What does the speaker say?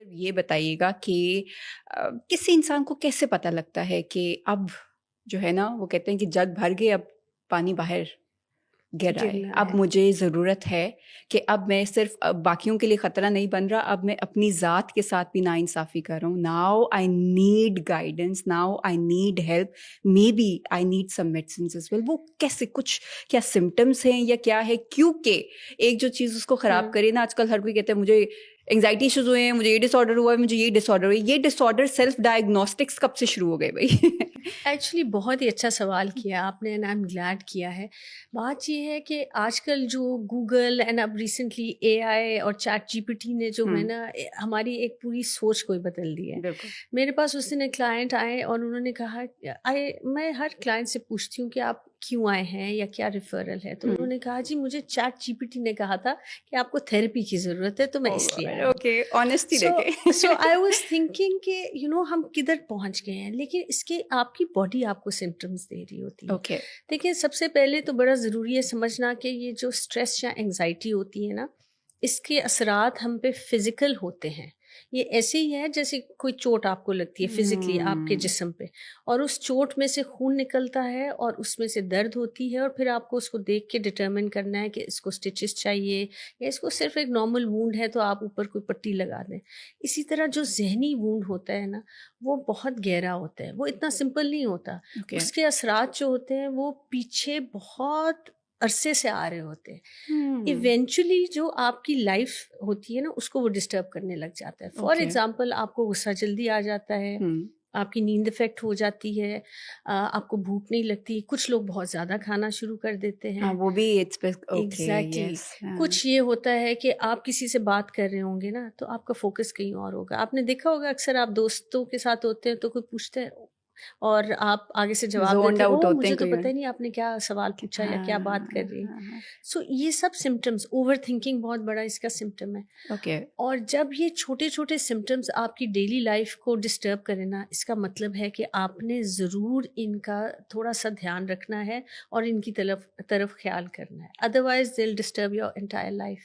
ये बताइएगा कि किसी इंसान को कैसे पता लगता है कि अब जो है ना, वो कहते हैं कि जग भर गए, अब पानी बाहर गिर रहा है, गिरना अब है। मुझे ज़रूरत है कि अब मैं सिर्फ बाकियों के लिए ख़तरा नहीं बन रहा, अब मैं अपनी ज़ात के साथ भी नाइंसाफ़ी कर रहा हूँ। Now I need guidance, now I need help, maybe I need some medicines as well. वो कैसे, कुछ क्या सिम्पटम्स हैं या क्या है? क्योंकि एक जो चीज़ उसको ख़राब करे ना, आजकल हर कोई कहता है मुझे एंग्जाइटी इश्यूज हुए हैं, मुझे ये डिसऑर्डर हुआ है, मुझे ये डिसऑर्डर हुआ है। ये डिसऑर्डर सेल्फ डायग्नोस्टिक्स कब से शुरू हो गए भाई? एक्चुअली बहुत ही अच्छा सवाल किया आपने एंड आई एम ग्लैड किया है। बात ये है कि आजकल जो गूगल एंड अब रिसेंटली एआई और चैट जीपीटी ने जो है ना हमारी एक पूरी सोच को ही बदल दी है। बिल्कुल। मेरे पास उस दिन एक क्लाइंट आए और उन्होंने कहा, आई मैं हर क्लाइंट से पूछती हूँ कि आप क्यों आए हैं या क्या रेफरल है, तो उन्होंने कहा जी मुझे चैट जीपीटी ने कहा था कि आपको थेरेपी की ज़रूरत है तो मैं इसलिए आया हूँ। ओके, ऑनेस्टी सो देके। सो आई वाज थिंकिंग कि हम किधर पहुंच गए हैं, लेकिन इसके आपकी बॉडी आपको सिम्टम्स दे रही होती है। ओके। देखिए सबसे पहले तो बड़ा ज़रूरी है समझना कि ये जो स्ट्रेस या एंग्जाइटी होती है ना, इसके असरात हम पे फिजिकल होते हैं। ये ऐसे ही है जैसे कोई चोट आपको लगती है फिजिकली आपके जिस्म पे, और उस चोट में से खून निकलता है और उसमें से दर्द होती है, और फिर आपको उसको देख के डिटरमिन करना है कि इसको स्टिचेस चाहिए या इसको सिर्फ एक नॉर्मल वूंड है तो आप ऊपर कोई पट्टी लगा दें। इसी तरह जो ज़हनी वूंड होता है ना, वो बहुत गहरा होता है, वो इतना सिंपल नहीं होता। ओके। उसके असरात जो होते हैं वो पीछे बहुत अरसे से आ रहे होते हैं। इवेंचुअली जो आपकी लाइफ होती है ना, उसको वो डिस्टर्ब करने लग जाता है। For okay. एग्जाम्पल आपको गुस्सा जल्दी आ जाता है, आपकी नींद इफेक्ट हो जाती है, आपको भूख नहीं लगती, कुछ लोग बहुत ज़्यादा खाना शुरू कर देते हाँ, हैं। वो भी इट्स ओके। Exactly yes. कुछ ये होता है कि आप किसी से बात कर रहे होंगे ना, तो आपका फोकस कहीं और होगा। आपने देखा होगा अक्सर आप दोस्तों के साथ होते हैं तो कोई पूछता है और आप आगे से जवाब जोन्ड देते हैं, आउट ओह होते मुझे हैं तो कोई पता और। ही नहीं आपने क्या सवाल पूछा या क्या बात कर हाँ, रही है। हाँ, हाँ। सो ये सब सिम्टम्स, ओवर थिंकिंग बहुत बड़ा इसका सिम्टम है। ओके। और जब ये छोटे छोटे सिम्टम्स आपकी डेली लाइफ को डिस्टर्ब करें ना, इसका मतलब है कि आपने ज़रूर इनका थोड़ा सा ध्यान रखना है और इनकी तरफ तरफ ख्याल करना है, otherwise they will disturb your entire life.